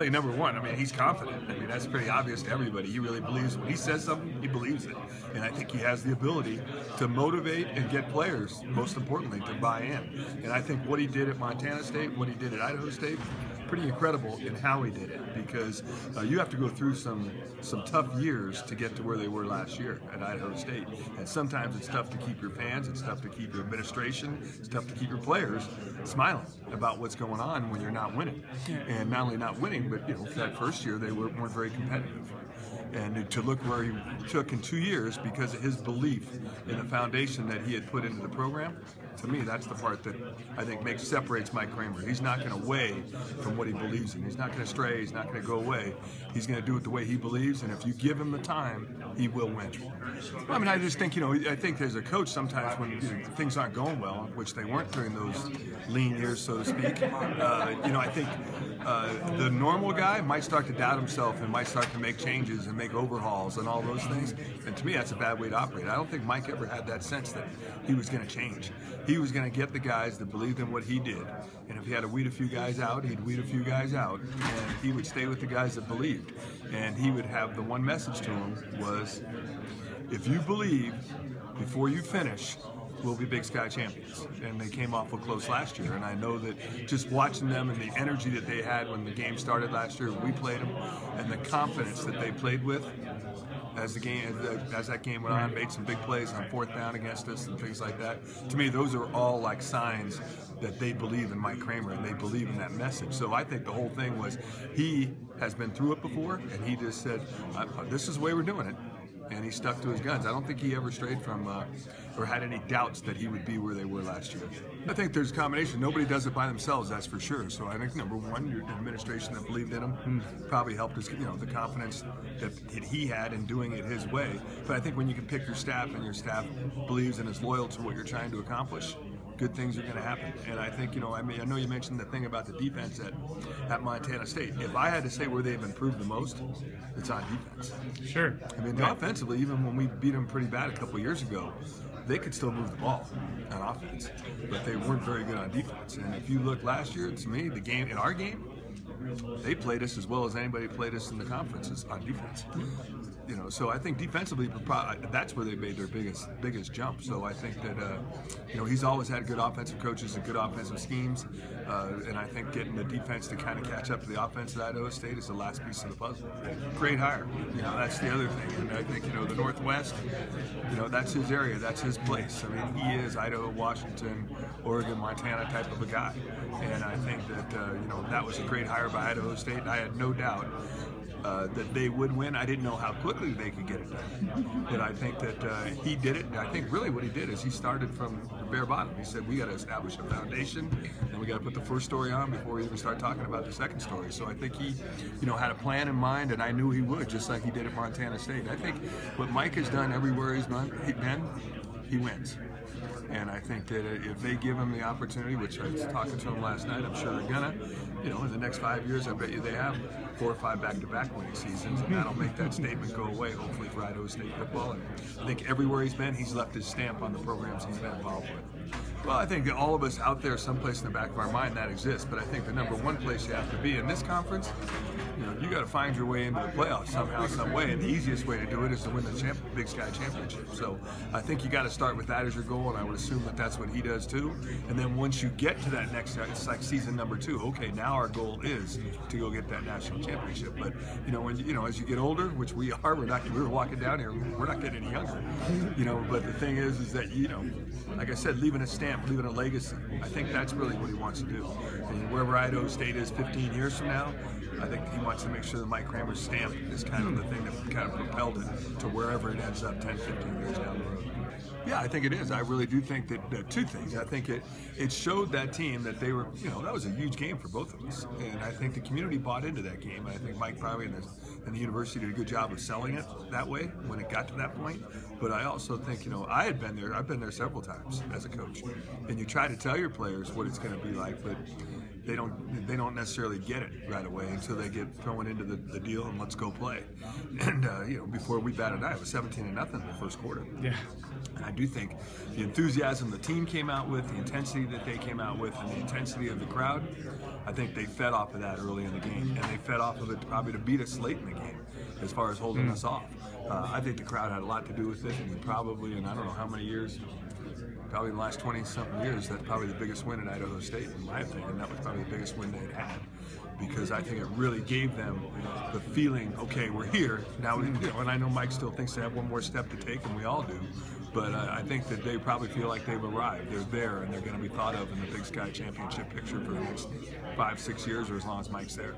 Number one, I mean, he's confident. I mean, that's pretty obvious to everybody. He really believes when he says something, he believes it. And I think he has the ability to motivate and get players, most importantly, to buy in. And I think what he did at Montana State, what he did at Idaho State, pretty incredible in how he did it, because you have to go through some tough years to get to where they were last year at Idaho State. And sometimes it's tough to keep your fans, it's tough to keep your administration, it's tough to keep your players smiling about what's going on when you're not winning. And not only not winning, but for that first year they weren't very competitive. And to look where he took in 2 years because of his belief in the foundation that he had put into the program, to me, that's the part that I think separates Mike Kramer. He's not going to way from what he believes in. He's not going to stray. He's not going to go away. He's going to do it the way he believes, and if you give him the time, he will win. I mean, I just think, I think as a coach, sometimes when things aren't going well, which they weren't during those lean years, so to speak, I think the normal guy might start to doubt himself and might start to make changes and make overhauls and all those things. And to me, that's a bad way to operate. I don't think Mike ever had that sense that he was going to change. He was going to get the guys that believed in what he did. And if he had to weed a few guys out, he'd weed a few guys out. And he would stay with the guys that believed. And he would have the one message to him was, if you believe before you finish, we'll be Big Sky champions. And they came awful close last year. And I know that just watching them and the energy that they had when the game started last year, we played them, and the confidence that they played with as that game went on, made some big plays on fourth down against us and things like that. To me, those are all like signs that they believe in Mike Kramer and they believe in that message. So I think the whole thing was he has been through it before, and he just said, this is the way we're doing it. And he stuck to his guns. I don't think he ever strayed from or had any doubts that he would be where they were last year. I think there's a combination. Nobody does it by themselves, that's for sure. So I think number one, your administration that believed in him probably helped us, the confidence that he had in doing it his way. But I think when you can pick your staff and your staff believes and is loyal to what you're trying to accomplish, good things are going to happen. And I think, I know you mentioned the thing about the defense at Montana State. If I had to say where they've improved the most, it's on defense. Sure. I mean, offensively, even when we beat them pretty bad a couple of years ago, they could still move the ball on offense, but they weren't very good on defense. And if you look last year, to me, in our game, they played us as well as anybody played us in the conferences on defense. So I think defensively, that's where they made their biggest jump. So I think that he's always had good offensive coaches and good offensive schemes, and I think getting the defense to kind of catch up to the offense at Idaho State is the last piece of the puzzle. Great hire. That's the other thing. And I think the Northwest, that's his area, that's his place. I mean, he is Idaho, Washington, Oregon, Montana type of a guy, and I think that that was a great hire by Idaho State. I had no doubt that they would win. I didn't know how quickly they could get it done, but I think that he did it. And I think really what he did is he started from the bare bottom. He said, we got to establish a foundation, and we got to put the first story on before we even start talking about the second story. So I think he had a plan in mind, and I knew he would, just like he did at Montana State. I think what Mike has done everywhere he's been, he wins. And I think that if they give him the opportunity, which I was talking to him last night, I'm sure they're gonna, in the next 5 years, I bet you they have 4 or 5 back-to-back winning seasons, and that'll make that statement go away, hopefully, for Idaho State football. And I think everywhere he's been, he's left his stamp on the programs he's been involved with. Well, I think that all of us out there, someplace in the back of our mind, that exists. But I think the number one place you have to be in this conference, you got to find your way into the playoffs somehow, some way. And the easiest way to do it is to win the Big Sky Championship. So I think you got to start with that as your goal, and I would assume that that's what he does too. And then once you get to that next, it's like season number 2. Okay, now our goal is to go get that national championship. But as you get older, which we are, we were walking down here, we're not getting any younger. But the thing is that like I said, leaving a stamp, leaving a legacy. I think that's really what he wants to do. And wherever Idaho State is 15 years from now, I think he wants to make sure that Mike Kramer's stamp is kind of the thing that kind of propelled it to wherever it ends up 10, 15 years down the road. Yeah, I think it is. I really do think that 2 things. I think it showed that team that they were, that was a huge game for both of us. And I think the community bought into that game. And I think Mike probably and the university did a good job of selling it that way when it got to that point. But I also think, I had been there. I've been there several times as a coach. And you try to tell your players what it's going to be like, but they don't necessarily get it right away until they get thrown into the deal and let's go play. And before we batted an eye, it was 17-0 in the first quarter. Yeah. And I do think the enthusiasm the team came out with, the intensity that they came out with, and the intensity of the crowd, I think they fed off of that early in the game, and they fed off of it probably to beat us late in the game as far as holding us off. I think the crowd had a lot to do with it, and probably in I don't know how many years, probably in the last 20-something years, that's probably the biggest win at Idaho State, in my opinion. That was probably the biggest win they had, because I think it really gave them the feeling, okay, we're here now. And I know Mike still thinks they have one more step to take, and we all do. But I think that they probably feel like they've arrived. They're there, and they're going to be thought of in the Big Sky Championship picture for the next 5-6 years, or as long as Mike's there.